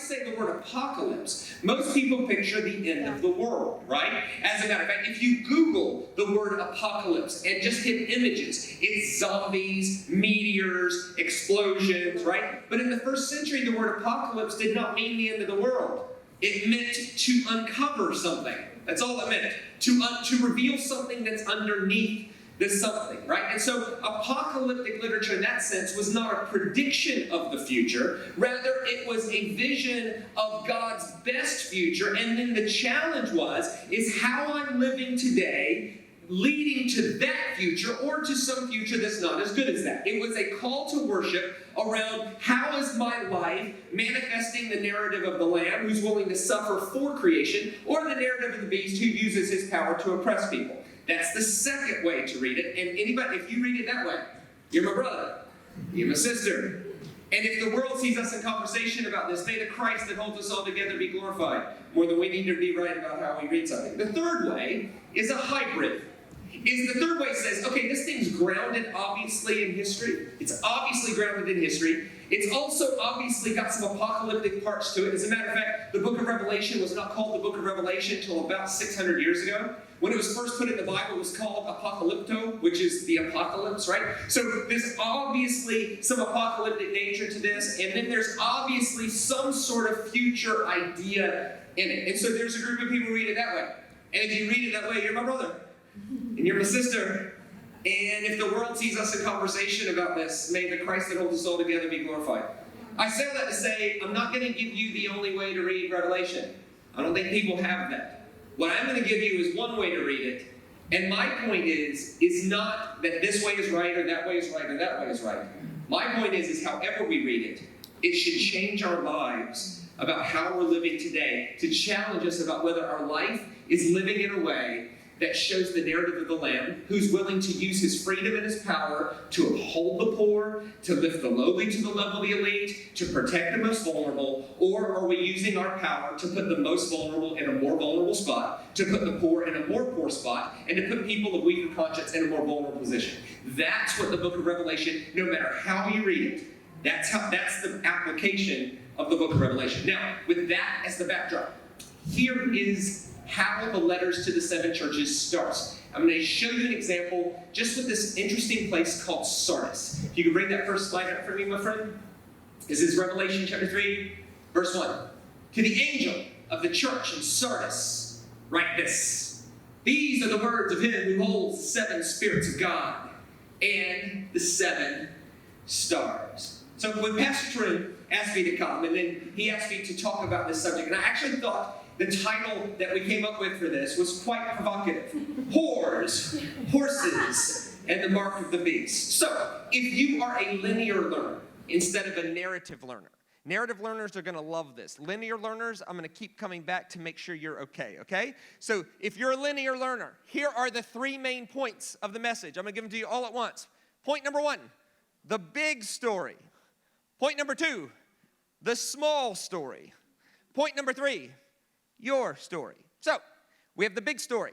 say the word apocalypse, most people picture the end of the world, right? As a matter of fact, if you Google the word apocalypse and just hit images, it's zombies, meteors, explosions, right? But in the first century, the word apocalypse did not mean the end of the world. It meant to uncover something. That's all it meant. To reveal something that's underneath this something, right? And so apocalyptic literature in that sense was not a prediction of the future. Rather, it was a vision of God's best future. And then the challenge is how I'm living today leading to that future or to some future that's not as good as that. It was a call to worship around how is my life manifesting the narrative of the Lamb who's willing to suffer for creation, or the narrative of the beast who uses his power to oppress people. That's the second way to read it. And anybody, if you read it that way, you're my brother, you're my sister. And if the world sees us in conversation about this, may the Christ that holds us all together be glorified more than we need to be right about how we read something. The third way is a hybrid. The third way says, okay, this thing's grounded obviously in history. It's obviously grounded in history. It's also obviously got some apocalyptic parts to it. As a matter of fact, the book of Revelation was not called the book of Revelation until about 600 years ago. When it was first put in the Bible, it was called apocalypto, which is the apocalypse, right? So there's obviously some apocalyptic nature to this, and then there's obviously some sort of future idea in it. And so there's a group of people who read it that way. And if you read it that way, you're my brother. And you're my sister. And if the world sees us in conversation about this, may the Christ that holds us all together be glorified. I say that to say, I'm not going to give you the only way to read Revelation. I don't think people have that. What I'm going to give you is one way to read it. And my point is not that this way is right, or that way is right, or that way is right. My point is however we read it, it should change our lives about how we're living today, to challenge us about whether our life is living in a way that shows the narrative of the Lamb, who's willing to use his freedom and his power to uphold the poor, to lift the lowly to the level of the elite, to protect the most vulnerable, or are we using our power to put the most vulnerable in a more vulnerable spot, to put the poor in a more poor spot, and to put people of weaker conscience in a more vulnerable position? That's what the book of Revelation, no matter how you read it, that's the application of the book of Revelation. Now, with that as the backdrop, here is how the letters to the seven churches starts. I'm going to show you an example just with this interesting place called Sardis. If you could bring that first slide up for me, my friend. This is Revelation chapter 3, verse 1. To the angel of the church in Sardis, write this. These are the words of him who holds the seven spirits of God and the seven stars. So when Pastor True asked me to come, and then he asked me to talk about this subject, and I actually thought the title that we came up with for this was quite provocative. Whores, horses, and the mark of the beast. So, if you are a linear learner instead of a narrative learner, narrative learners are going to love this. Linear learners, I'm going to keep coming back to make sure you're okay? So, if you're a linear learner, here are the three main points of the message. I'm going to give them to you all at once. Point number 1, the big story. Point number 2, the small story. Point number 3, your story. So, we have the big story,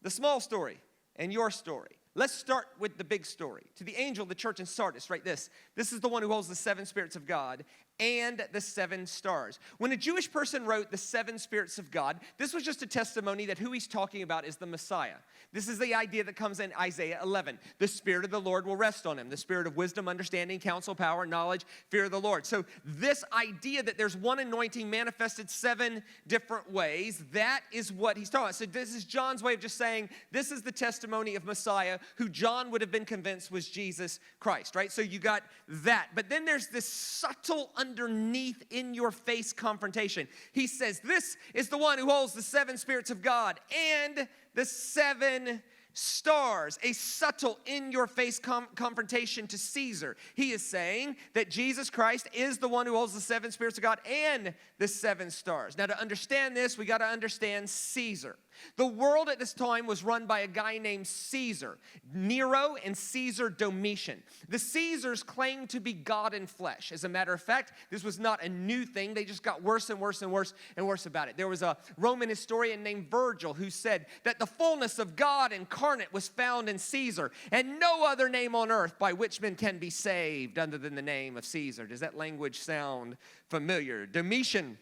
the small story, and your story. Let's start with the big story. To the angel of the church in Sardis, write this. This is the one who holds the seven spirits of God and the seven stars. When a Jewish person wrote the seven spirits of God, this was just a testimony that who he's talking about is the Messiah. This is the idea that comes in Isaiah 11. The Spirit of the Lord will rest on him. The Spirit of wisdom, understanding, counsel, power, knowledge, fear of the Lord. So this idea that there's one anointing manifested 7 different ways, that is what he's talking about. So this is John's way of just saying, this is the testimony of Messiah, who John would have been convinced was Jesus Christ, right? So you got that. But then there's this subtle underneath in your face confrontation. He says, this is the one who holds the seven spirits of God and the seven stars, a subtle in-your-face confrontation to Caesar. He is saying that Jesus Christ is the one who holds the seven spirits of God and the seven stars. Now, to understand this, we got to understand Caesar. The world at this time was run by a guy named Caesar, Nero and Caesar Domitian. The Caesars claimed to be God in flesh. As a matter of fact, this was not a new thing. They just got worse and worse and worse and worse about it. There was a Roman historian named Virgil who said that the fullness of God incarnate was found in Caesar, and no other name on earth by which men can be saved other than the name of Caesar. Does that language sound familiar? Domitian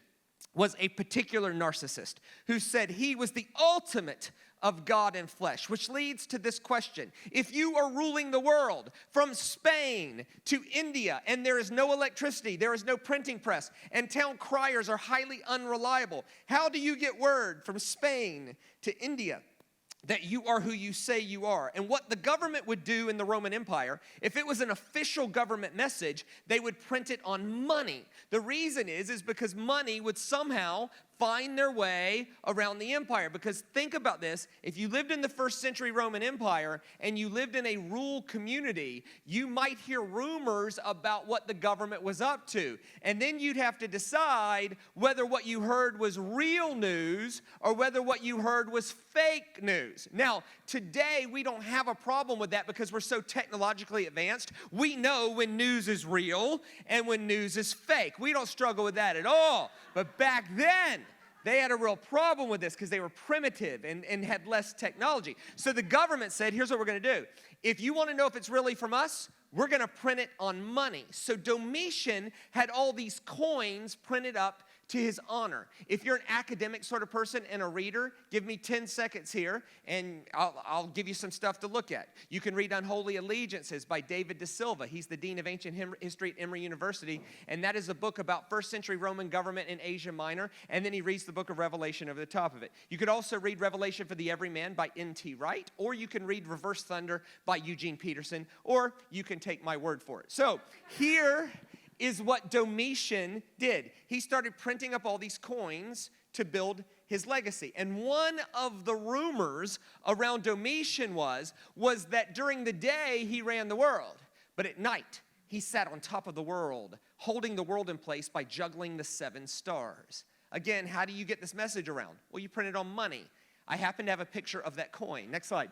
was a particular narcissist who said he was the ultimate of God in flesh, which leads to this question. If you are ruling the world from Spain to India and there is no electricity, there is no printing press, and town criers are highly unreliable, how do you get word from Spain to India that you are who you say you are? And what the government would do in the Roman Empire, if it was an official government message, they would print it on money. The reason is because money would somehow find their way around the empire. Because think about this, if you lived in the first century Roman Empire and you lived in a rural community, you might hear rumors about what the government was up to. And then you'd have to decide whether what you heard was real news or whether what you heard was fake news. Now, today we don't have a problem with that because we're so technologically advanced. We know when news is real and when news is fake. We don't struggle with that at all. But back then, they had a real problem with this because they were primitive and had less technology. So the government said, here's what we're going to do. If you want to know if it's really from us, we're going to print it on money. So Domitian had all these coins printed up to his honor. If you're an academic sort of person and a reader, give me 10 seconds here, and I'll give you some stuff to look at. You can read Unholy Allegiances by David De Silva. He's the Dean of Ancient History at Emory University, and that is a book about first century Roman government in Asia Minor, and then he reads the book of Revelation over the top of it. You could also read Revelation for the Everyman by N.T. Wright, or you can read Reverse Thunder by Eugene Peterson, or you can take my word for it. So here is what Domitian did. He started printing up all these coins to build his legacy. And one of the rumors around Domitian was that during the day he ran the world, but at night he sat on top of the world, holding the world in place by juggling the 7 stars. Again, how do you get this message around? Well, you print it on money. I happen to have a picture of that coin. Next slide.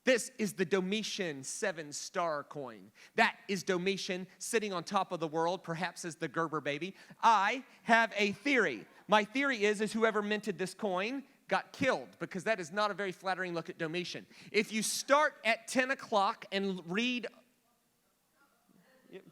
This is the Domitian 7-star coin. That is Domitian sitting on top of the world, perhaps as the Gerber baby. I have a theory. My theory is whoever minted this coin got killed, because that is not a very flattering look at Domitian. If you start at 10 o'clock and read...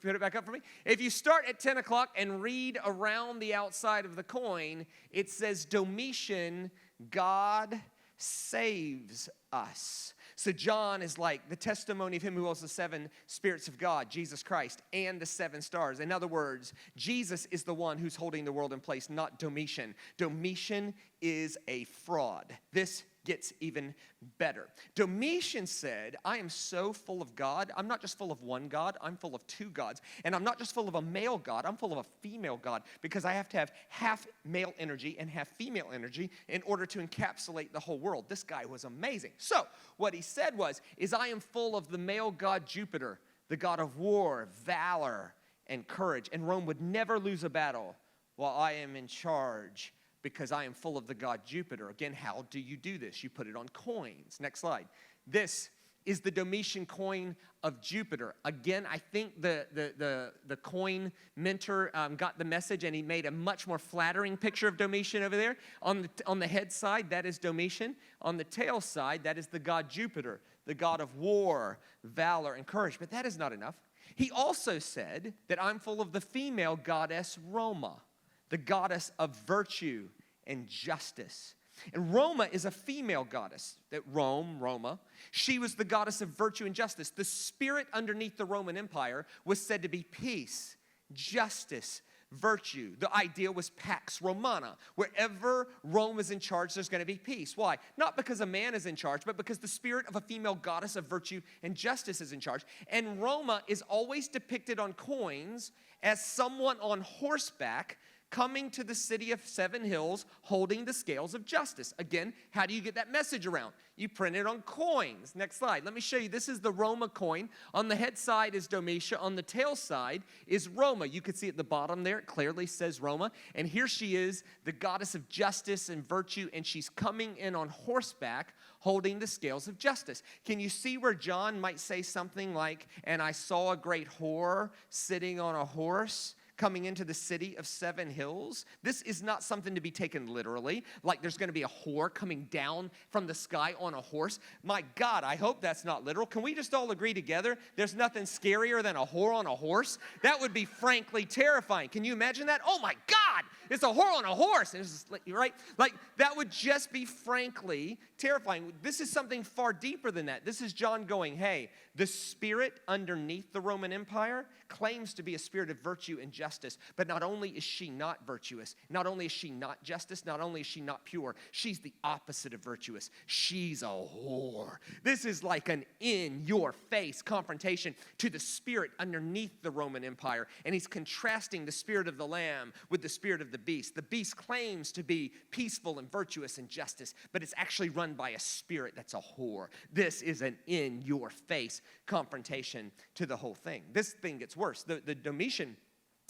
Put it back up for me. If you start at 10 o'clock and read around the outside of the coin, it says Domitian, God saves us. So John is like the testimony of him who holds the 7 spirits of God, Jesus Christ, and the 7 stars. In other words, Jesus is the one who's holding the world in place, not Domitian. Domitian is a fraud. This gets even better. Domitian said, I am so full of God. I'm not just full of one God, I'm full of 2 gods. And I'm not just full of a male God, I'm full of a female God, because I have to have half male energy and half female energy in order to encapsulate the whole world. This guy was amazing. So what he said is I am full of the male God Jupiter, the God of war, valor, and courage. And Rome would never lose a battle while I am in charge, because I am full of the god Jupiter. Again, how do you do this? You put it on coins. Next slide. This is the Domitian coin of Jupiter. Again, I think the coin minter got the message, and he made a much more flattering picture of Domitian over there. On the head side, that is Domitian. On the tail side, that is the god Jupiter, the god of war, valor, and courage. But that is not enough. He also said that I'm full of the female goddess Roma, the goddess of virtue and justice. And Roma is a female goddess. That Roma, she was the goddess of virtue and justice. The spirit underneath the Roman Empire was said to be peace, justice, virtue. The idea was Pax Romana. Wherever Rome is in charge, there's going to be peace. Why? Not because a man is in charge, but because the spirit of a female goddess of virtue and justice is in charge. And Roma is always depicted on coins as someone on horseback coming to the city of 7 hills, holding the scales of justice. Again, how do you get that message around? You print it on coins. Next slide. Let me show you. This is the Roma coin. On the head side is Domitia. On the tail side is Roma. You can see at the bottom there, it clearly says Roma. And here she is, the goddess of justice and virtue, and she's coming in on horseback, holding the scales of justice. Can you see where John might say something like, and I saw a great whore sitting on a horse? coming into the city of 7 hills. This is not something to be taken literally, like there's going to be a whore coming down from the sky on a horse. My God, I hope that's not literal. Can we just all agree together? There's nothing scarier than a whore on a horse. That would be frankly terrifying. Can you imagine that? Oh my God, it's a whore on a horse. And it's just, right? Like that would just be frankly terrifying. This is something far deeper than that. This is John going, hey, the spirit underneath the Roman Empire claims to be a spirit of virtue and justice, but not only is she not virtuous, not only is she not justice, not only is she not pure, she's the opposite of virtuous. She's a whore. This is like an in-your-face confrontation to the spirit underneath the Roman Empire, and he's contrasting the spirit of the Lamb with the spirit of the beast. The beast claims to be peaceful and virtuous and justice, but it's actually run by a spirit that's a whore. This is an in-your-face confrontation to the whole thing. This thing gets worse. The Domitian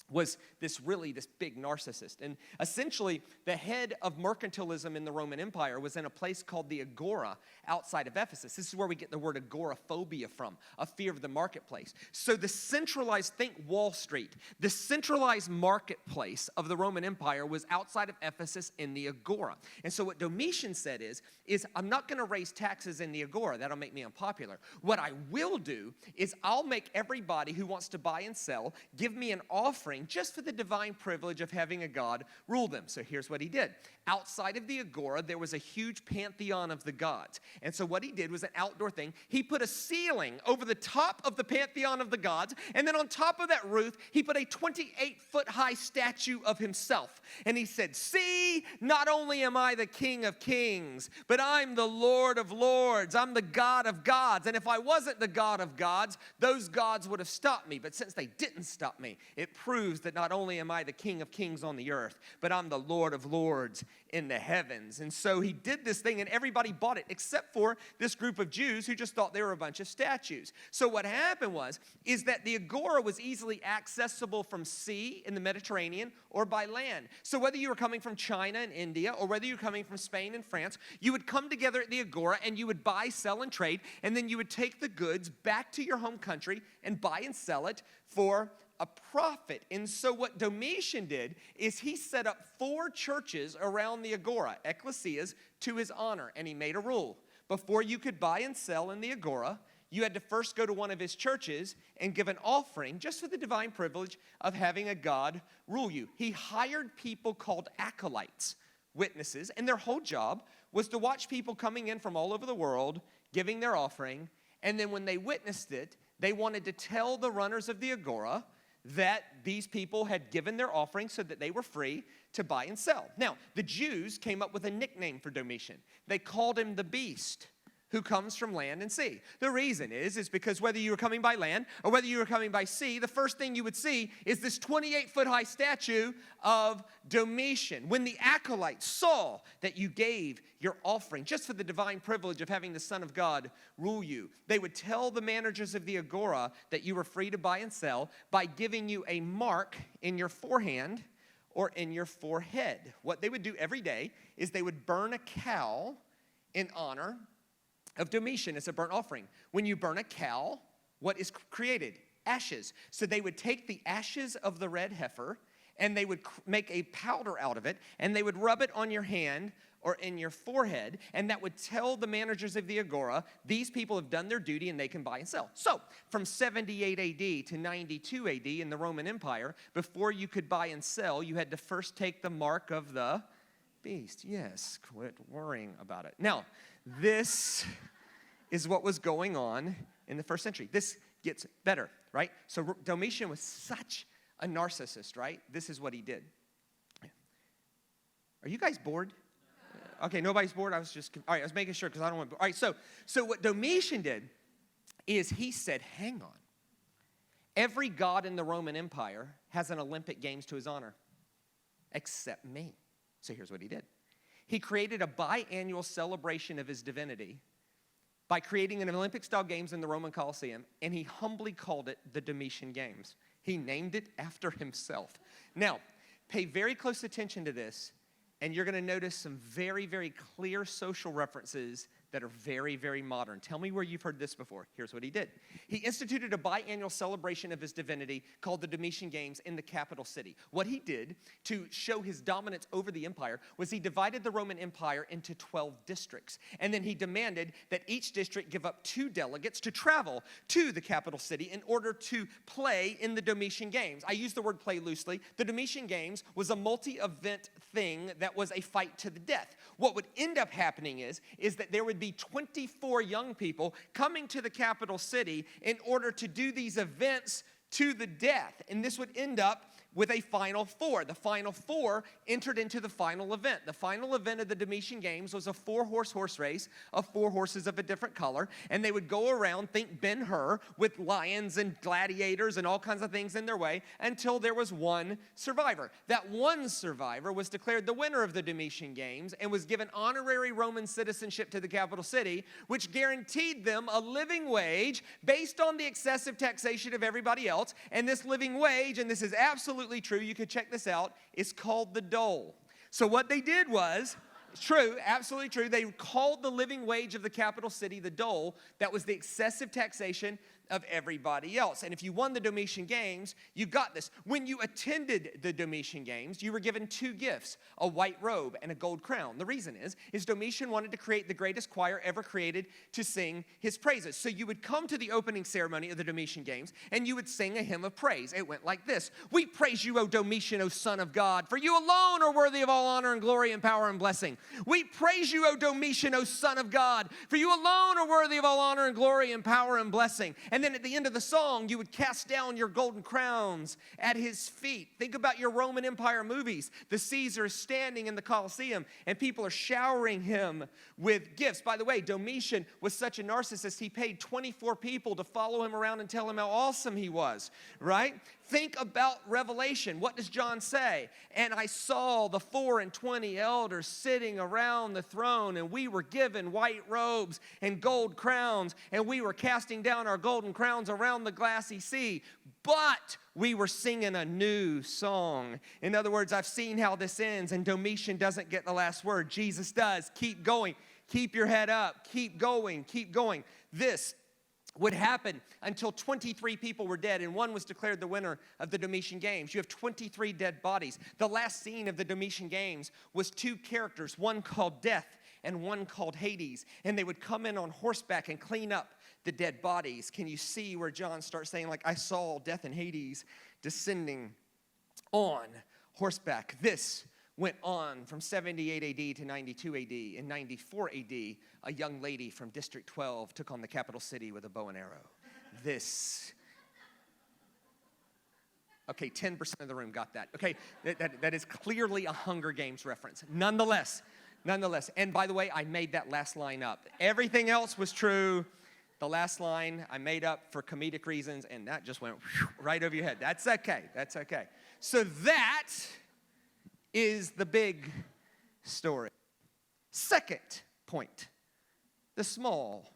was this big narcissist. And essentially, the head of mercantilism in the Roman Empire was in a place called the Agora outside of Ephesus. This is where we get the word agoraphobia from, a fear of the marketplace. So the centralized, think Wall Street, the centralized marketplace of the Roman Empire was outside of Ephesus in the Agora. And so what Domitian said is I'm not going to raise taxes in the Agora. That'll make me unpopular. What I will do is I'll make everybody who wants to buy and sell give me an offering just for the divine privilege of having a God rule them. So here's what he did. Outside of the Agora, there was a huge pantheon of the gods. And so what he did was an outdoor thing. He put a ceiling over the top of the pantheon of the gods, and then on top of that roof, he put a 28-foot-high statue of himself. And he said, see, not only am I the King of Kings, but I'm the Lord of Lords. I'm the God of gods. And if I wasn't the God of gods, those gods would have stopped me. But since they didn't stop me, it proves that not only am I the King of Kings on the earth, but I'm the Lord of Lords in the heavens. And so he did this thing, and everybody bought it, except for this group of Jews who just thought they were a bunch of statues. So what happened is that the Agora was easily accessible from sea in the Mediterranean or by land. So whether you were coming from China and India, or whether you were coming from Spain and France, you would come together at the Agora, and you would buy, sell, and trade, and then you would take the goods back to your home country and buy and sell it for a profit. And so what Domitian did is he set up 4 churches around the Agora, ecclesias, to his honor. And he made a rule. Before you could buy and sell in the Agora, you had to first go to one of his churches and give an offering just for the divine privilege of having a God rule you. He hired people called acolytes, witnesses, and their whole job was to watch people coming in from all over the world, giving their offering, and then when they witnessed it, they wanted to tell the runners of the Agora that these people had given their offering so that they were free to buy and sell. Now, the Jews came up with a nickname for Domitian. They called him the Beast, who comes from land and sea. The reason is because whether you were coming by land or whether you were coming by sea, the first thing you would see is this 28-foot-high statue of Domitian. When the acolytes saw that you gave your offering just for the divine privilege of having the Son of God rule you, they would tell the managers of the Agora that you were free to buy and sell by giving you a mark in your forehand or in your forehead. What they would do every day is they would burn a cow in honor of Domitian as a burnt offering. When you burn a cow, what is created? Ashes. So they would take the ashes of the red heifer and they would make a powder out of it, and they would rub it on your hand or in your forehead, and that would tell the managers of the Agora, these people have done their duty and they can buy and sell. So from 78 AD to 92 AD in the Roman Empire, before you could buy and sell, you had to first take the mark of the beast. Yes, quit worrying about it. Now, this is what was going on in the first century. This gets better, right? So Domitian was such a narcissist, right? This is what he did. Are you guys bored? Okay, nobody's bored. All right, I was making sure because I don't want to. All right, so what Domitian did is he said, hang on. Every god in the Roman Empire has an Olympic Games to his honor, except me. So here's what he did. He created a biannual celebration of his divinity by creating an Olympic-style games in the Roman Colosseum, and he humbly called it the Domitian Games. He named it after himself. Now, pay very close attention to this, and you're going to notice some very, very clear social references that are very, very modern. Tell me where you've heard this before. Here's what he did. He instituted a biannual celebration of his divinity called the Domitian Games in the capital city. What he did to show his dominance over the empire was he divided the Roman Empire into 12 districts. And then he demanded that each district give up 2 delegates to travel to the capital city in order to play in the Domitian Games. I use the word play loosely. The Domitian Games was a multi-event thing that was a fight to the death. What would end up happening is that there would be 24 young people coming to the capital city in order to do these events to the death. And this would end up with a final 4. The final 4 entered into the final event. The final event of the Domitian Games was a 4-horse race of 4 horses of a different color. And they would go around, think Ben-Hur, with lions and gladiators and all kinds of things in their way until there was one survivor. That one survivor was declared the winner of the Domitian Games and was given honorary Roman citizenship to the capital city, which guaranteed them a living wage based on the excessive taxation of everybody else. And this living wage, and this is absolutely true, you could check this out, is called the dole. So what they did was, it's true, absolutely true, they called the living wage of the capital city the dole. That was the excessive taxation of everybody else. And if you won the Domitian Games, you got this. When you attended the Domitian Games, you were given 2 gifts, a white robe and a gold crown. The reason is Domitian wanted to create the greatest choir ever created to sing his praises. So you would come to the opening ceremony of the Domitian Games, and you would sing a hymn of praise. It went like this: "We praise you, O Domitian, O Son of God, for you alone are worthy of all honor and glory and power and blessing. We praise you, O Domitian, O Son of God, for you alone are worthy of all honor and glory and power and blessing." And then at the end of the song, you would cast down your golden crowns at his feet. Think about your Roman Empire movies. The Caesar is standing in the Colosseum, and people are showering him with gifts. By the way, Domitian was such a narcissist, he paid 24 people to follow him around and tell him how awesome he was, right? Think about Revelation. What does John say? "And I saw the 24 elders sitting around the throne, and we were given white robes and gold crowns, and we were casting down our golden crowns around the glassy sea, but we were singing a new song." In other words, I've seen how this ends, and Domitian doesn't get the last word. Jesus does. Keep going. Keep your head up. Keep going. Keep going. This would happen until 23 people were dead, and one was declared the winner of the Domitian Games. You have 23 dead bodies. The last scene of the Domitian Games was 2 characters, one called Death and one called Hades, and they would come in on horseback and clean up the dead bodies. Can you see where John starts saying, like, I saw Death and Hades descending on horseback? This went on from 78 AD to 92 AD. In 94 AD, a young lady from District 12 took on the capital city with a bow and arrow. This. Okay, 10% of the room got that. Okay, that is clearly a Hunger Games reference. Nonetheless. And by the way, I made that last line up. Everything else was true. The last line I made up for comedic reasons, and that just went right over your head. That's okay. So that is the big story. Second point, the small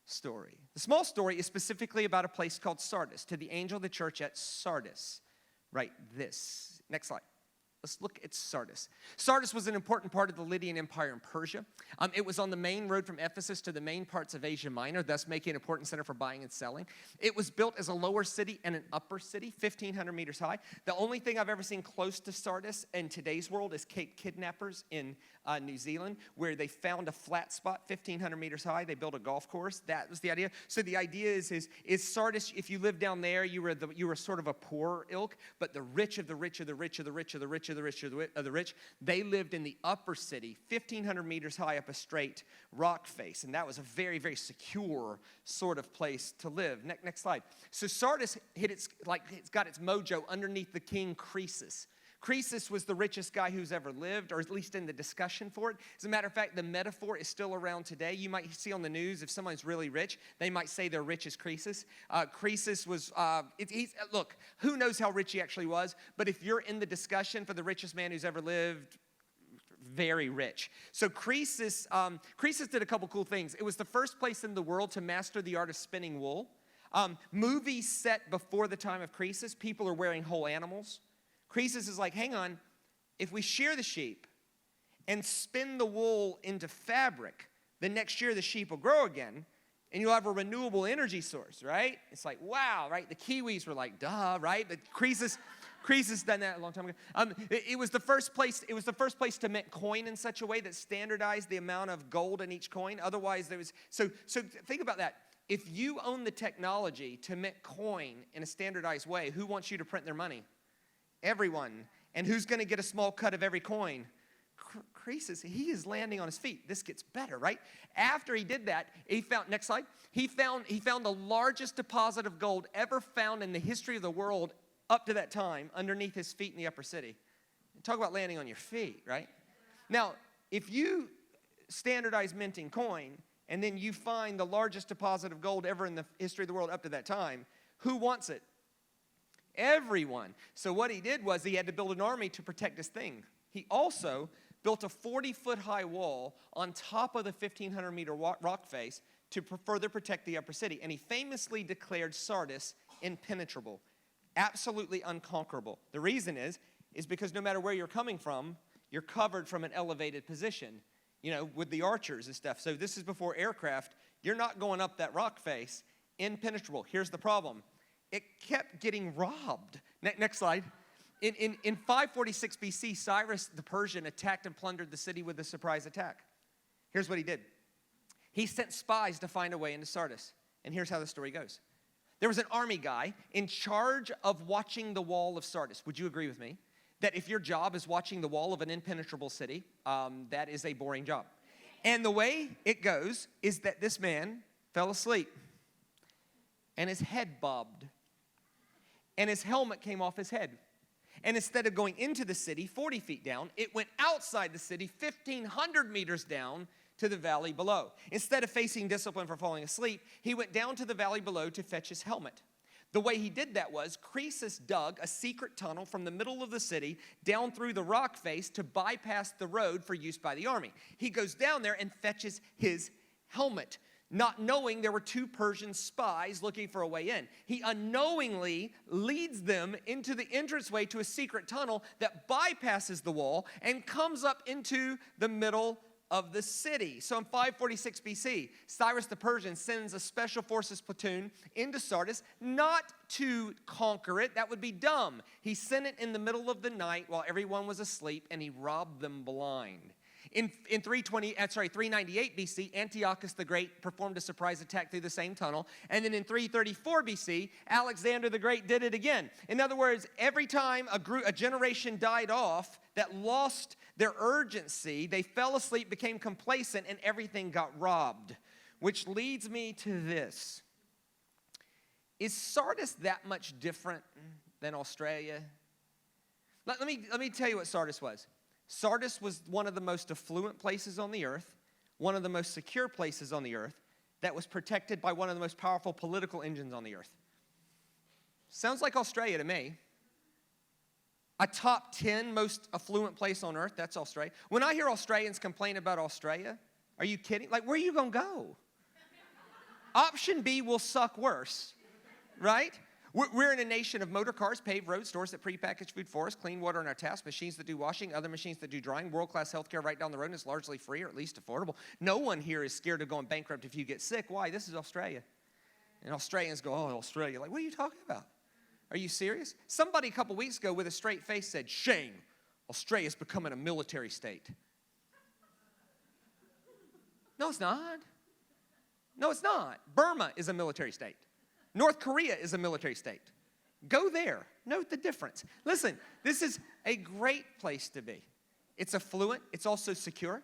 story. The small story is specifically about a place called Sardis, to the angel of the church at Sardis. Write this. Next slide. Let's look at Sardis. Sardis was an important part of the Lydian Empire in Persia. It was on the main road from Ephesus to the main parts of Asia Minor, thus making an important center for buying and selling. It was built as a lower city and an upper city, 1,500 meters high. The only thing I've ever seen close to Sardis in today's world is Cape Kidnappers in New Zealand, where they found a flat spot 1,500 meters high. They built a golf course. That was the idea. So the idea is Sardis, if you lived down there, you were sort of a poor ilk, but the rich of the rich of the rich of the rich of the rich of the rich of the rich, they lived in the upper city, 1,500 meters high up a straight rock face. And that was a very, very secure sort of place to live. Next slide. So Sardis it's got its mojo underneath the king Croesus. Croesus was the richest guy who's ever lived, or at least in the discussion for it. As a matter of fact, the metaphor is still around today. You might see on the news, if someone's really rich, they might say they're rich as Croesus. Croesus was, look, who knows how rich he actually was, but if you're in the discussion for the richest man who's ever lived, very rich. So Croesus did a couple cool things. It was the first place in the world to master the art of spinning wool. Movies set before the time of Croesus, people are wearing whole animals. Croesus is like, hang on, if we shear the sheep and spin the wool into fabric, the next year the sheep will grow again, and you'll have a renewable energy source, right? It's like, wow, right? The Kiwis were like, duh, right? But Croesus done that a long time ago. It was the first place to mint coin in such a way that standardized the amount of gold in each coin. Otherwise, there was so think about that. If you own the technology to mint coin in a standardized way, who wants you to print their money? Everyone. And who's going to get a small cut of every coin? Croesus, he is landing on his feet. This gets better, right? After he did that, he found, next slide, he found the largest deposit of gold ever found in the history of the world up to that time underneath his feet in the upper city. Talk about landing on your feet, right? Now, if you standardize minting coin and then you find the largest deposit of gold ever in the history of the world up to that time, who wants it? Everyone. So what he did was he had to build an army to protect his thing. He also built a 40-foot high wall on top of the 1,500-meter rock face to further protect the upper city. And he famously declared Sardis impenetrable, absolutely unconquerable. The reason is because no matter where you're coming from, you're covered from an elevated position, with the archers and stuff. So this is before aircraft. You're not going up that rock face. Impenetrable. Here's the problem. It kept getting robbed. Next slide. In 546 BC, Cyrus the Persian attacked and plundered the city with a surprise attack. Here's what he did. He sent spies to find a way into Sardis. And here's how the story goes. There was an army guy in charge of watching the wall of Sardis. Would you agree with me that if your job is watching the wall of an impenetrable city, that is a boring job? And the way it goes is that this man fell asleep and his head bobbed and his helmet came off his head. And instead of going into the city 40 feet down, it went outside the city 1,500 meters down to the valley below. Instead of facing discipline for falling asleep, he went down to the valley below to fetch his helmet. The way he did that was Croesus dug a secret tunnel from the middle of the city down through the rock face to bypass the road for use by the army. He goes down there and fetches his helmet, not knowing there were two Persian spies looking for a way in. He unknowingly leads them into the entranceway to a secret tunnel that bypasses the wall and comes up into the middle of the city. So in 546 BC, Cyrus the Persian sends a special forces platoon into Sardis, not to conquer it. That would be dumb. He sent it in the middle of the night while everyone was asleep, and he robbed them blind. In 398 BC, Antiochus the Great performed a surprise attack through the same tunnel. And then in 334 BC, Alexander the Great did it again. In other words, every time a generation died off that lost their urgency, they fell asleep, became complacent, and everything got robbed. Which leads me to this. Is Sardis that much different than Australia? Let me tell you what Sardis was. Sardis was one of the most affluent places on the earth, one of the most secure places on the earth, that was protected by one of the most powerful political engines on the earth. Sounds like Australia to me. A top 10 most affluent place on earth, that's Australia. When I hear Australians complain about Australia, are you kidding? Like, where are you going to go? Option B will suck worse, right? We're in a nation of motor cars, paved roads, stores that prepackaged food for us, clean water in our taps, machines that do washing, other machines that do drying, world-class healthcare right down the road, and it's largely free or at least affordable. No one here is scared of going bankrupt if you get sick. Why? This is Australia. And Australians go, oh, Australia. Like, what are you talking about? Are you serious? Somebody a couple weeks ago with a straight face said, shame, Australia's becoming a military state. No, it's not. No, it's not. Burma is a military state. North Korea is a military state. Go there. Note the difference. Listen, this is a great place to be. It's affluent. It's also secure.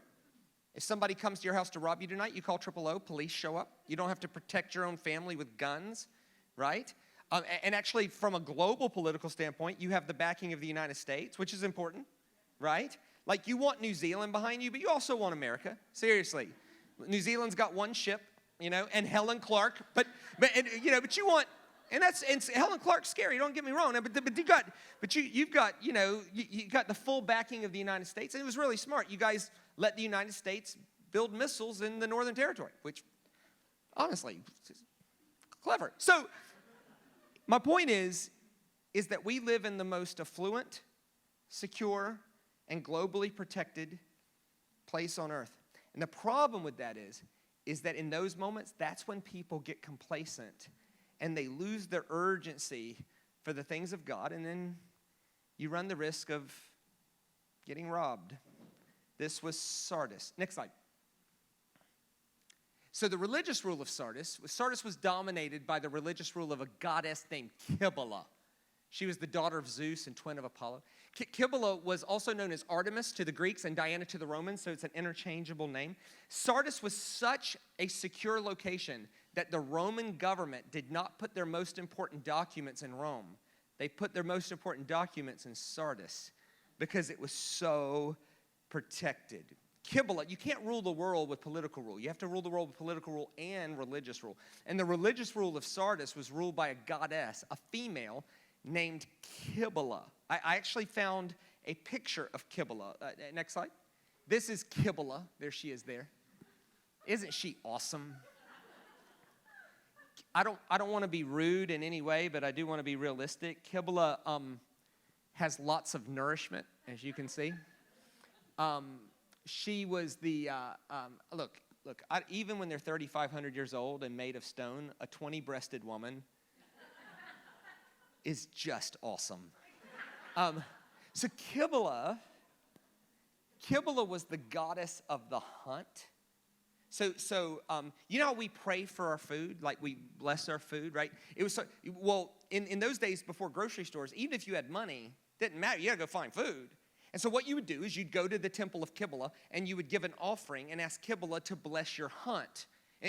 If somebody comes to your house to rob you tonight, you call 000, police show up. You don't have to protect your own family with guns, right? And actually, from a global political standpoint, you have the backing of the United States, which is important, right? Like, you want New Zealand behind you, but you also want America. Seriously. New Zealand's got one ship, and Helen Clark, but you want, and Helen Clark's scary. Don't get me wrong, you've got the full backing of the United States, and it was really smart. You guys let the United States build missiles in the Northern Territory, which, honestly, is clever. So, my point is that we live in the most affluent, secure, and globally protected place on earth. And the problem with that is that in those moments, that's when people get complacent and they lose their urgency for the things of God, and then you run the risk of getting robbed. This was Sardis. Next slide. So the religious rule of Sardis was dominated by the religious rule of a goddess named Kibbalah. She was the daughter of Zeus and twin of Apollo. Kibbalah was also known as Artemis to the Greeks and Diana to the Romans, so it's an interchangeable name. Sardis was such a secure location that the Roman government did not put their most important documents in Rome. They put their most important documents in Sardis because it was so protected. Kibbalah, you can't rule the world with political rule. You have to rule the world with political rule and religious rule. And the religious rule of Sardis was ruled by a goddess, a female, named Kibbalah. I actually found a picture of Kibbalah. Next slide. This is Kibbalah. There she is there. Isn't she awesome? I don't want to be rude in any way, but I do want to be realistic. Kibbalah has lots of nourishment, as you can see. She was the, look, even when they're 3,500 years old and made of stone, a 20-breasted woman is just awesome. So Kibbalah was the goddess of the hunt. So you know how we pray for our food, like we bless our food, right? It was in those days before grocery stores, even if you had money, didn't matter. You had to go find food. And so what you would do is you'd go to the temple of Kibbalah and you would give an offering and ask Kibbalah to bless your hunt.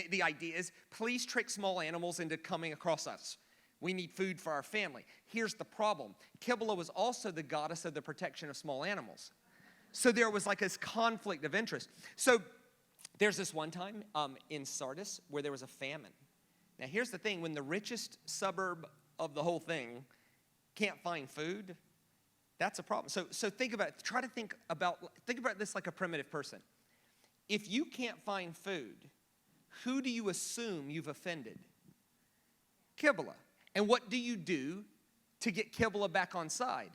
The idea is, please trick small animals into coming across us. We need food for our family. Here's the problem. Kibbalah was also the goddess of the protection of small animals. So there was like this conflict of interest. So there's this one time in Sardis where there was a famine. Now here's the thing. When the richest suburb of the whole thing can't find food, that's a problem. So think about it. Try to think about this like a primitive person. If you can't find food, who do you assume you've offended? Kibbalah. And what do you do to get Kibbalah back on side?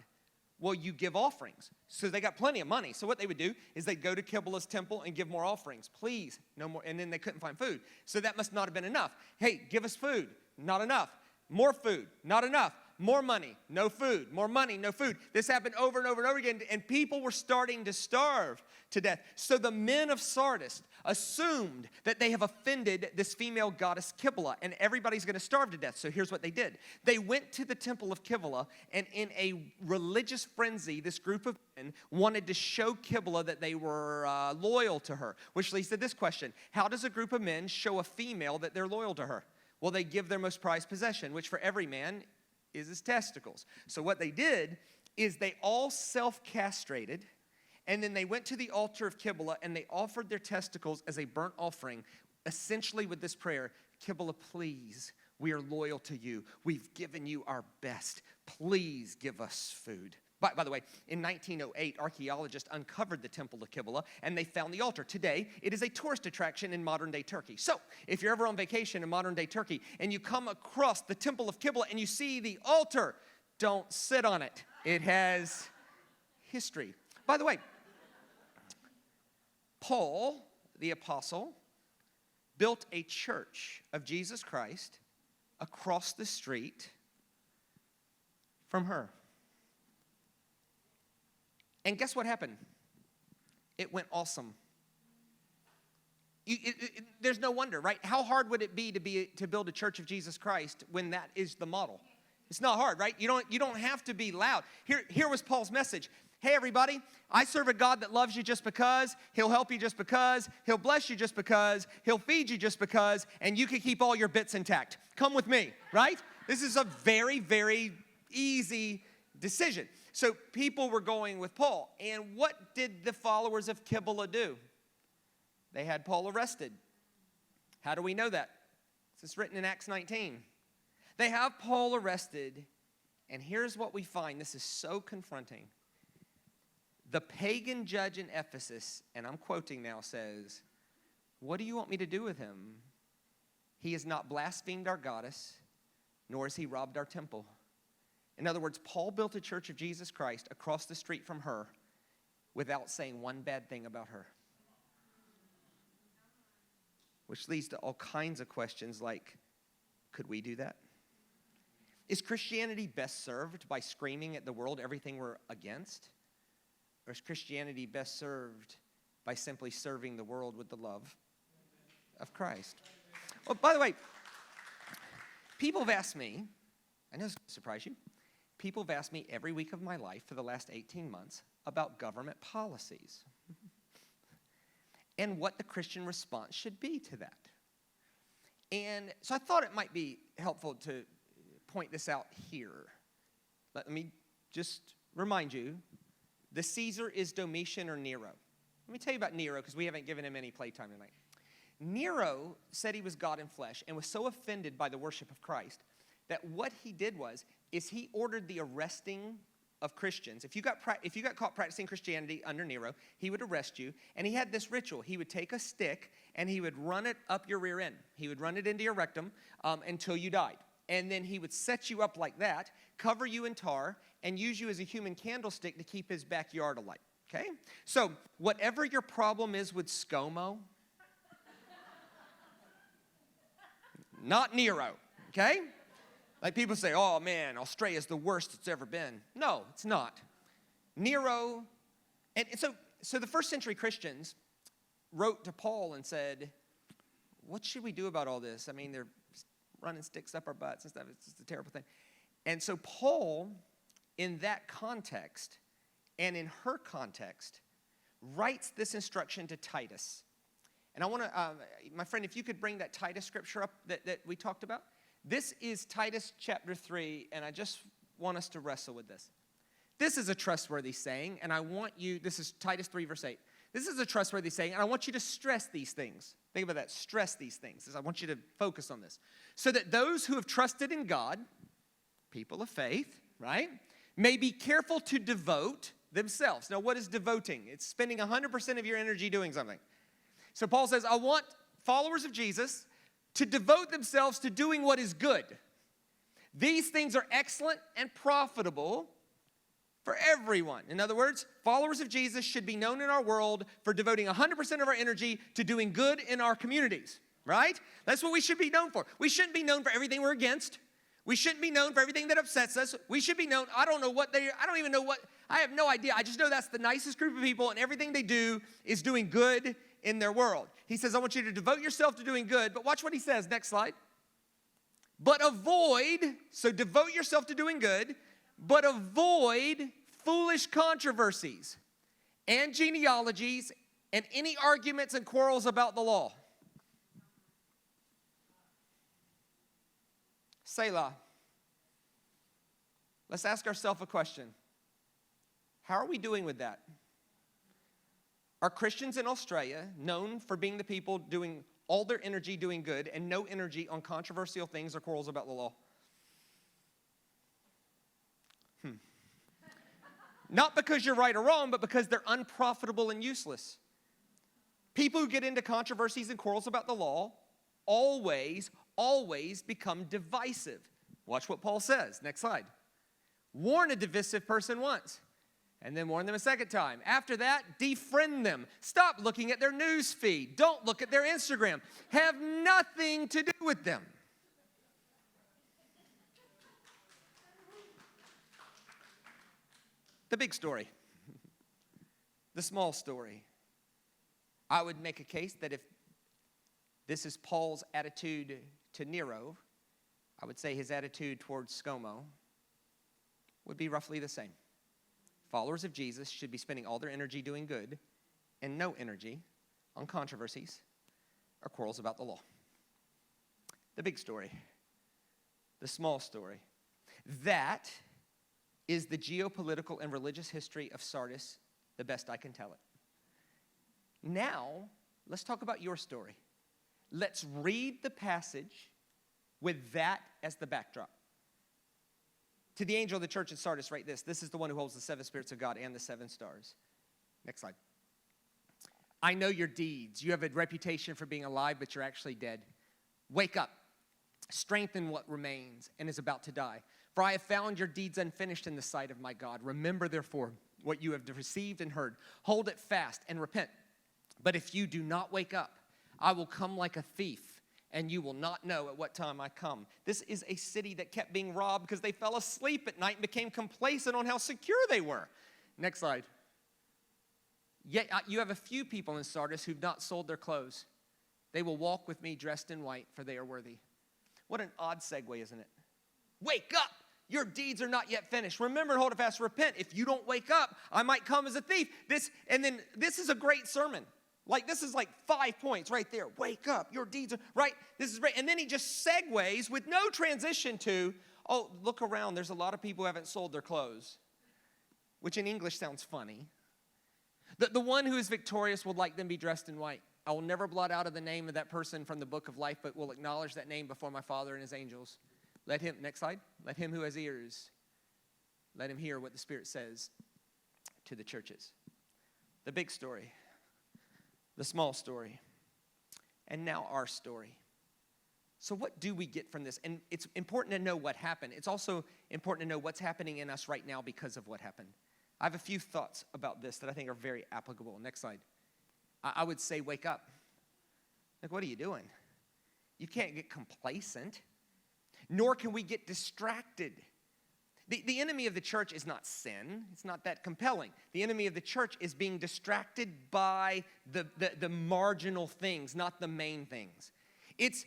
Well, you give offerings. So they got plenty of money. So what they would do is they'd go to Kibbalah's temple and give more offerings. Please, no more. And then they couldn't find food. So that must not have been enough. Hey, give us food. Not enough. More food. Not enough. More money, no food. More money, no food. This happened over and over and over again, and people were starting to starve to death. So the men of Sardis assumed that they have offended this female goddess Kibbalah, and everybody's going to starve to death. So here's what they did. They went to the temple of Kibbalah, and in a religious frenzy, this group of men wanted to show Kibbalah that they were loyal to her, which leads to this question. How does a group of men show a female that they're loyal to her? Well, they give their most prized possession, which for every man is his testicles. So what they did is they all self-castrated, and then they went to the altar of Kibbalah and they offered their testicles as a burnt offering, essentially with this prayer, Kibbalah, please, we are loyal to you. We've given you our best. Please give us food. By the way, in 1908, archaeologists uncovered the temple of Kibbalah, and they found the altar. Today, it is a tourist attraction in modern-day Turkey. So, if you're ever on vacation in modern-day Turkey, and you come across the temple of Kibbalah, and you see the altar, don't sit on it. It has history. By the way, Paul, the apostle, built a church of Jesus Christ across the street from her. And guess what happened? It went awesome. There's no wonder, right? How hard would it be to build a church of Jesus Christ when that is the model? It's not hard, right? You don't have to be loud. Here was Paul's message. Hey, everybody, I serve a God that loves you just because. He'll help you just because. He'll bless you just because. He'll feed you just because. And you can keep all your bits intact. Come with me, right? This is a very, very easy decision. So people were going with Paul. And what did the followers of Kibbalah do? They had Paul arrested. How do we know that? It's written in Acts 19. They have Paul arrested, and here's what we find. This is so confronting. The pagan judge in Ephesus, and I'm quoting now, says, "What do you want me to do with him? He has not blasphemed our goddess, nor has he robbed our temple." In other words, Paul built a church of Jesus Christ across the street from her without saying one bad thing about her. which leads to all kinds of questions like, could we do that? Is Christianity best served by screaming at the world everything we're against? Or is Christianity best served by simply serving the world with the love of Christ? Well, by the way, people have asked me, I know this will surprise you, people have asked me every week of my life for the last 18 months about government policies and what the Christian response should be to that. And so I thought it might be helpful to point this out here. Let me just remind you, the Caesar is Domitian or Nero. Let me tell you about Nero because we haven't given him any playtime tonight. Nero said he was God in flesh and was so offended by the worship of Christ that what he did is he ordered the arresting of Christians. If you got caught practicing Christianity under Nero, he would arrest you, and he had this ritual. He would take a stick and he would run it up your rear end. He would run it into your rectum until you died. And then he would set you up like that, cover you in tar, and use you as a human candlestick to keep his backyard alight, okay? So whatever your problem is with ScoMo, not Nero, okay? Like people say, oh man, Australia's the worst it's ever been. No, it's not. Nero, and so the first century Christians wrote to Paul and said, what should we do about all this? I mean, they're running sticks up our butts and stuff. It's just a terrible thing. And so Paul, in that context and in her context, writes this instruction to Titus. And I want to, my friend, if you could bring that Titus scripture up that we talked about. This is Titus chapter 3, and I just want us to wrestle with this. This is a trustworthy saying, and I want you, this is Titus 3, verse 8. This is a trustworthy saying, and I want you to stress these things. Think about that, stress these things. I want you to focus on this. So that those who have trusted in God, people of faith, right, may be careful to devote themselves. Now, what is devoting? It's spending 100% of your energy doing something. So Paul says, I want followers of Jesus to devote themselves to doing what is good. These things are excellent and profitable for everyone. In other words, followers of Jesus should be known in our world for devoting 100% of our energy to doing good in our communities, right? That's what we should be known for. We shouldn't be known for everything we're against. We shouldn't be known for everything that upsets us. We should be known, I don't even know what, I have no idea. I just know that's the nicest group of people, and everything they do is doing good in their world. He says, I want you to devote yourself to doing good, but watch what he says. Next slide. But avoid, so devote yourself to doing good, but avoid foolish controversies and genealogies and any arguments and quarrels about the law. Selah. Let's ask ourselves a question. How are we doing with that? Are Christians in Australia known for being the people doing all their energy doing good and no energy on controversial things or quarrels about the law? Not because you're right or wrong, but because they're unprofitable and useless. People who get into controversies and quarrels about the law always become divisive. Watch what Paul says. Next slide. Warn a divisive person once, and then warn them a second time. After that, defriend them. Stop looking at their news feed. Don't look at their Instagram. Have nothing to do with them. The big story. The small story. I would make a case that if this is Paul's attitude to Nero, I would say his attitude towards ScoMo would be roughly the same. Followers of Jesus should be spending all their energy doing good and no energy on controversies or quarrels about the law. The big story. The small story. That is the geopolitical and religious history of Sardis, the best I can tell it. Now, let's talk about your story. Let's read the passage with that as the backdrop. To the angel of the church at Sardis, write this. This is the one who holds the 7 spirits of God and the 7 stars. Next slide. I know your deeds. You have a reputation for being alive, but you're actually dead. Wake up. Strengthen what remains and is about to die. For I have found your deeds unfinished in the sight of my God. Remember, therefore, what you have received and heard. Hold it fast and repent. But if you do not wake up, I will come like a thief, and you will not know at what time I come. This is a city that kept being robbed because they fell asleep at night and became complacent on how secure they were. Next slide. Yet you have a few people in Sardis who've not sold their clothes. They will walk with me dressed in white, for they are worthy. What an odd segue, isn't it? Wake up! Your deeds are not yet finished. Remember and hold it fast. Repent. If you don't wake up, I might come as a thief. This is a great sermon. Like, this is like 5 points right there. Wake up. Your deeds are, right? This is right. And then he just segues with no transition to, oh, look around. There's a lot of people who haven't sold their clothes, which in English sounds funny. The one who is victorious will like them be dressed in white. I will never blot out of the name of that person from the book of life, but will acknowledge that name before my Father and his angels. Let him, next slide, let him who has ears, let him hear what the Spirit says to the churches. The big story, the small story, and now our story. So what do we get from this? And it's important to know what happened. It's also important to know what's happening in us right now because of what happened. I have a few thoughts about this that I think are very applicable. Next slide. I would say wake up. Like, what are you doing? You can't get complacent. Nor can we get distracted. The enemy of the church is not sin. It's not that compelling. The enemy of the church is being distracted by the marginal things, not the main things. It's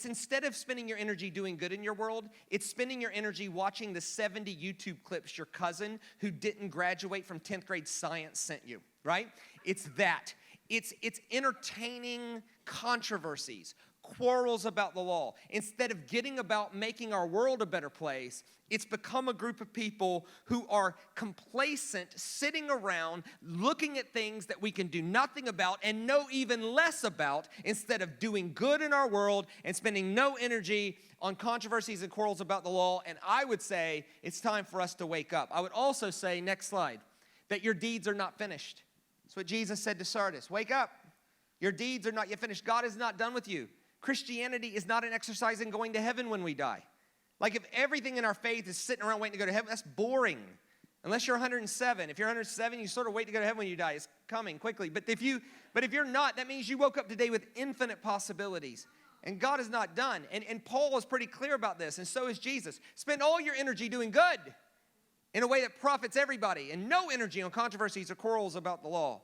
instead of spending your energy doing good in your world, it's spending your energy watching the 70 YouTube clips your cousin who didn't graduate from 10th grade science sent you, right? It's that. It's entertaining controversies, quarrels about the law. Instead of getting about making our world a better place, it's become a group of people who are complacent, sitting around, looking at things that we can do nothing about and know even less about, instead of doing good in our world and spending no energy on controversies and quarrels about the law. And I would say it's time for us to wake up. I would also say, next slide, that your deeds are not finished. That's what Jesus said to Sardis. Wake up. Your deeds are not yet finished. God is not done with you. Christianity is not an exercise in going to heaven when we die. Like, if everything in our faith is sitting around waiting to go to heaven, that's boring. Unless you're 107. If you're 107, you sort of wait to go to heaven when you die. It's coming quickly. But if you're not, that means you woke up today with infinite possibilities. And God is not done. And Paul is pretty clear about this, and so is Jesus. Spend all your energy doing good in a way that profits everybody, and no energy on controversies or quarrels about the law.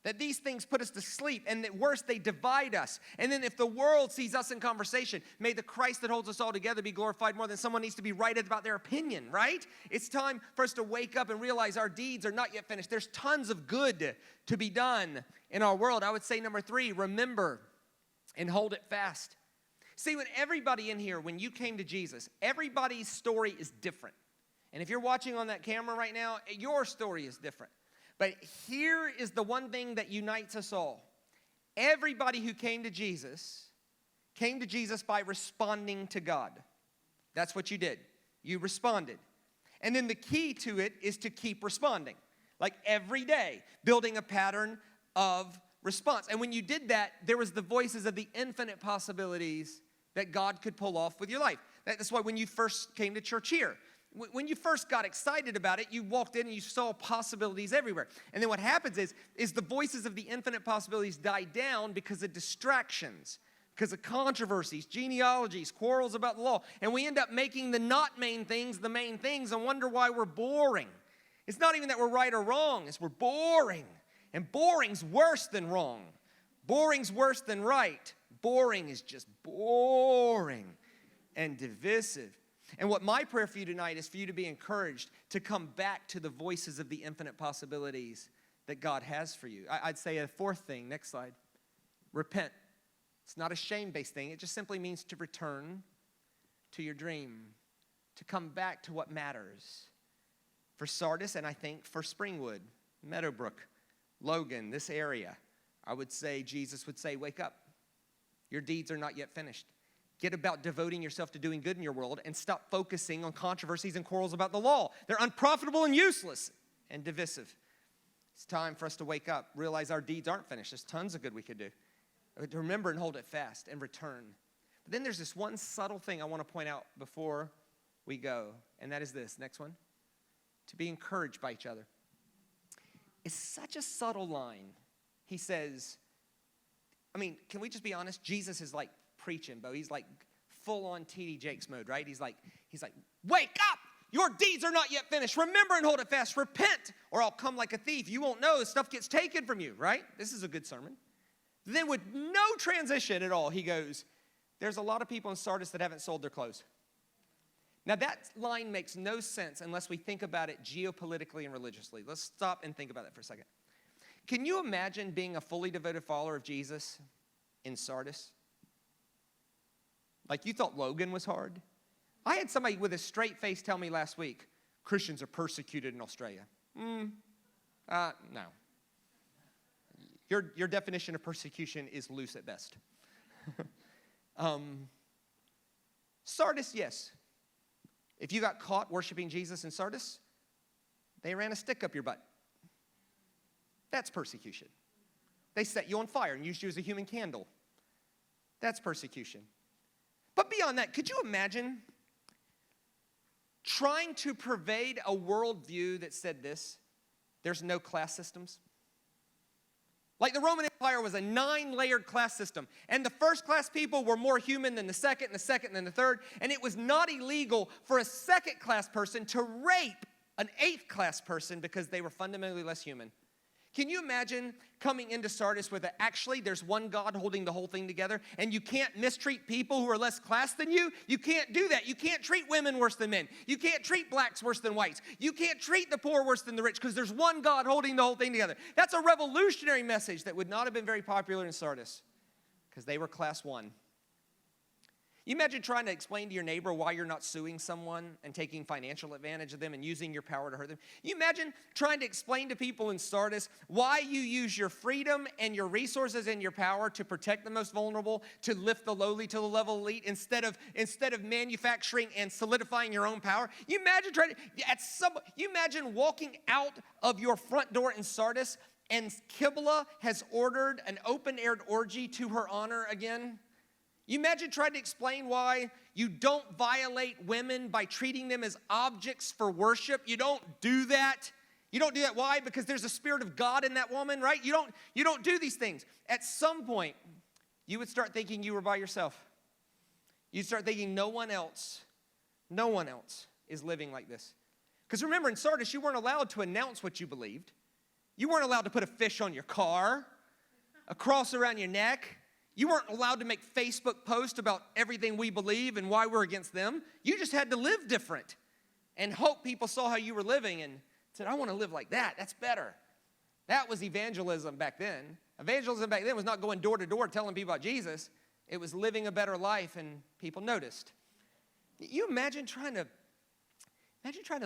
That these things put us to sleep, and that worse, they divide us. And then if the world sees us in conversation, may the Christ that holds us all together be glorified more than someone needs to be righted about their opinion, right? It's time for us to wake up and realize our deeds are not yet finished. There's tons of good to be done in our world. I would say number 3, remember and hold it fast. See, when everybody in here, when you came to Jesus, everybody's story is different. And if you're watching on that camera right now, your story is different. But here is the one thing that unites us all. Everybody who came to Jesus by responding to God. That's what you did. You responded. And then the key to it is to keep responding. Like every day, building a pattern of response. And when you did that, there was the voices of the infinite possibilities that God could pull off with your life. That's why when you first came to church here, when you first got excited about it, you walked in and you saw possibilities everywhere. And then what happens is the voices of the infinite possibilities die down because of distractions, because of controversies, genealogies, quarrels about the law. And we end up making the not main things the main things and wonder why we're boring. It's not even that we're right or wrong, it's we're boring. And boring's worse than wrong. Boring's worse than right. Boring is just boring and divisive. And what my prayer for you tonight is for you to be encouraged to come back to the voices of the infinite possibilities that God has for you. I'd say a 4th thing, next slide, repent. It's not a shame-based thing. It just simply means to return to your dream, to come back to what matters. For Sardis, and I think for Springwood, Meadowbrook, Logan, this area, I would say, Jesus would say, wake up. Your deeds are not yet finished. Get about devoting yourself to doing good in your world and stop focusing on controversies and quarrels about the law. They're unprofitable and useless and divisive. It's time for us to wake up, realize our deeds aren't finished. There's tons of good we could do. To remember and hold it fast and return. But then there's this one subtle thing I want to point out before we go, and that is this. Next one. To be encouraged by each other. It's such a subtle line. He says, I mean, can we just be honest? Jesus is like preaching, Bo. He's like full on TD Jakes mode, right? He's like, wake up! Your deeds are not yet finished. Remember and hold it fast. Repent, or I'll come like a thief. You won't know. Stuff gets taken from you, right? This is a good sermon. Then with no transition at all, he goes, there's a lot of people in Sardis that haven't sold their clothes. Now that line makes no sense unless we think about it geopolitically and religiously. Let's stop and think about that for a second. Can you imagine being a fully devoted follower of Jesus in Sardis? Like you thought Logan was hard? I had somebody with a straight face tell me last week, Christians are persecuted in Australia. No. Your definition of persecution is loose at best. Sardis, yes. If you got caught worshiping Jesus in Sardis, they ran a stick up your butt. That's persecution. They set you on fire and used you as a human candle. That's persecution. But beyond that, could you imagine trying to pervade a worldview that said this? There's no class systems. Like the Roman Empire was a 9-layered class system. And the first class people were more human than the second, and the second than the third. And it was not illegal for a second class person to rape an 8th class person because they were fundamentally less human. Can you imagine coming into Sardis with actually there's one God holding the whole thing together, and you can't mistreat people who are less class than you? You can't do that. You can't treat women worse than men. You can't treat blacks worse than whites. You can't treat the poor worse than the rich because there's one God holding the whole thing together. That's a revolutionary message that would not have been very popular in Sardis because they were class 1. You imagine trying to explain to your neighbor why you're not suing someone and taking financial advantage of them and using your power to hurt them. You imagine trying to explain to people in Sardis why you use your freedom and your resources and your power to protect the most vulnerable, to lift the lowly to the level elite instead of manufacturing and solidifying your own power. You imagine walking out of your front door in Sardis and Kibla has ordered an open-aired orgy to her honor again. You imagine trying to explain why you don't violate women by treating them as objects for worship. You don't do that. You don't do that. Why? Because there's a spirit of God in that woman, right? You don't do these things. At some point, you would start thinking you were by yourself. You'd start thinking no one else is living like this. Because remember, in Sardis, you weren't allowed to announce what you believed. You weren't allowed to put a fish on your car, a cross around your neck. You weren't allowed to make Facebook posts about everything we believe and why we're against them. You just had to live different and hope people saw how you were living and said, I want to live like that. That's better. That was evangelism back then. Evangelism back then was not going door to door telling people about Jesus. It was living a better life, and people noticed. You imagine trying to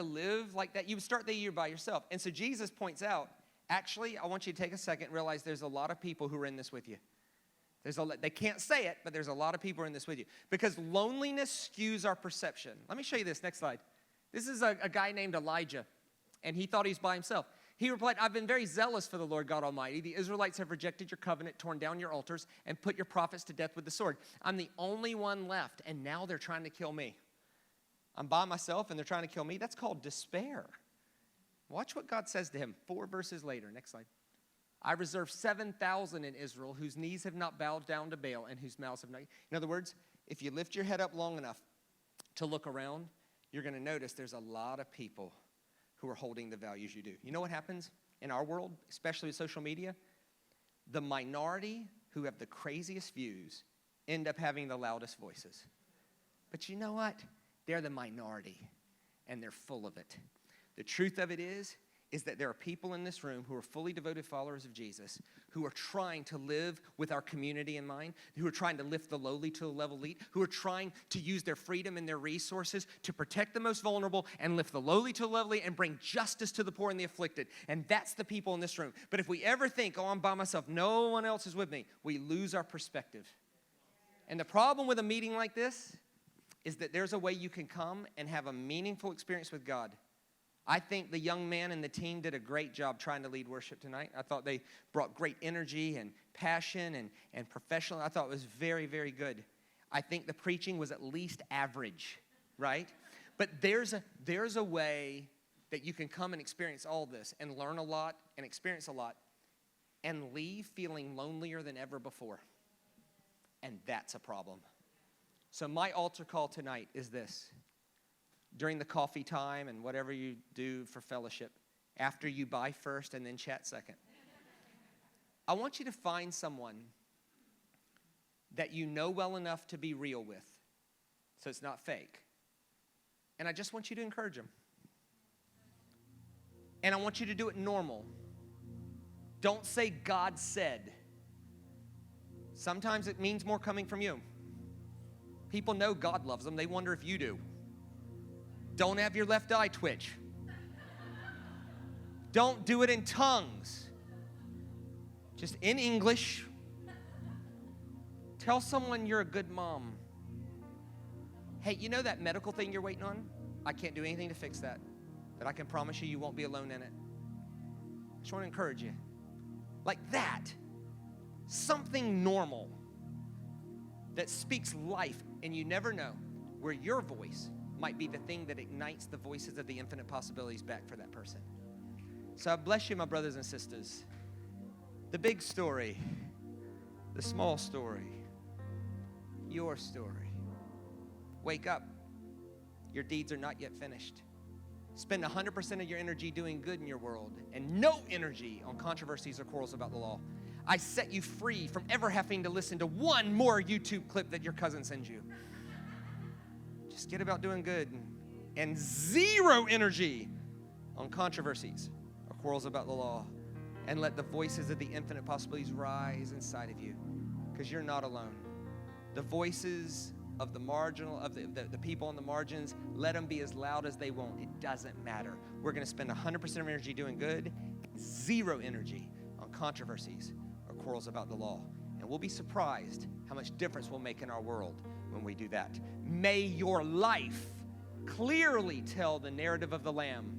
live like that. You would start the year by yourself. And so Jesus points out, actually, I want you to take a second and realize there's a lot of people who are in this with you. They can't say it, but there's a lot of people in this with you. Because loneliness skews our perception. Let me show you this. Next slide. This is a guy named Elijah, and he thought he was by himself. He replied, I've been very zealous for the Lord God Almighty. The Israelites have rejected your covenant, torn down your altars, and put your prophets to death with the sword. I'm the only one left, and now they're trying to kill me. I'm by myself, and they're trying to kill me. That's called despair. Watch what God says to him 4 verses later. Next slide. I reserve 7,000 in Israel whose knees have not bowed down to Baal and whose mouths have not. In other words, if you lift your head up long enough to look around, you're going to notice there's a lot of people who are holding the values you do. You know what happens in our world, especially with social media? The minority who have the craziest views end up having the loudest voices. But you know what? They're the minority, and they're full of it. The truth of it is that there are people in this room who are fully devoted followers of Jesus, who are trying to live with our community in mind, who are trying to lift the lowly to the level elite, who are trying to use their freedom and their resources to protect the most vulnerable and lift the lowly to the level elite and bring justice to the poor and the afflicted. And that's the people in this room. But if we ever think, I'm by myself, no one else is with me, we lose our perspective. And the problem with a meeting like this is that there's a way you can come and have a meaningful experience with God. I think the young man and the team did a great job trying to lead worship tonight. I thought they brought great energy and passion and professional. I thought it was very, very good. I think the preaching was at least average, right? But there's a way that you can come and experience all this and learn a lot and experience a lot and leave feeling lonelier than ever before. And that's a problem. So my altar call tonight is this. During the coffee time and whatever you do for fellowship, after you buy first and then chat second, I want you to find someone that you know well enough to be real with, so it's not fake. And I just want you to encourage them. And I want you to do it normal. Don't say God said. Sometimes it means more coming from you. People know God loves them. They wonder if you do. Don't have your left eye twitch. Don't do it in tongues. Just in English. Tell someone you're a good mom. Hey, you know that medical thing you're waiting on? I can't do anything to fix that. But I can promise you, you won't be alone in it. I just want to encourage you. Like that. Something normal that speaks life, and you never know where your voice might be the thing that ignites the voices of the infinite possibilities back for that person. So I bless you, my brothers and sisters. The big story, the small story, your story. Wake up. Your deeds are not yet finished. Spend 100% of your energy doing good in your world and no energy on controversies or quarrels about the law. I set you free from ever having to listen to one more YouTube clip that your cousin sends you. Just get about doing good and zero energy on controversies or quarrels about the law, and let the voices of the infinite possibilities rise inside of you, because you're not alone. The voices of the marginal, of the people on the margins, let them be as loud as they want. It doesn't matter. We're going to spend 100% of energy doing good, zero energy on controversies or quarrels about the law. And we'll be surprised how much difference we'll make in our world when we do that. May your life clearly tell the narrative of the Lamb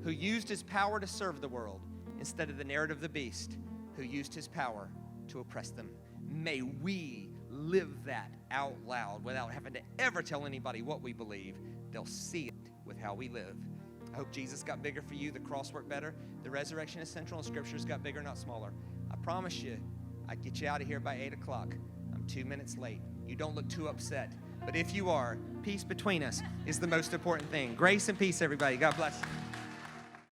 who used his power to serve the world instead of the narrative of the beast who used his power to oppress them. May we live that out loud without having to ever tell anybody what we believe. They'll see it with how we live. I hope Jesus got bigger for you, the cross worked better, the resurrection is central, and scriptures got bigger, not smaller. I promise you, I'd get you out of here by 8 o'clock. I'm 2 minutes late. You don't look too upset. But if you are, peace between us is the most important thing. Grace and peace, everybody. God bless.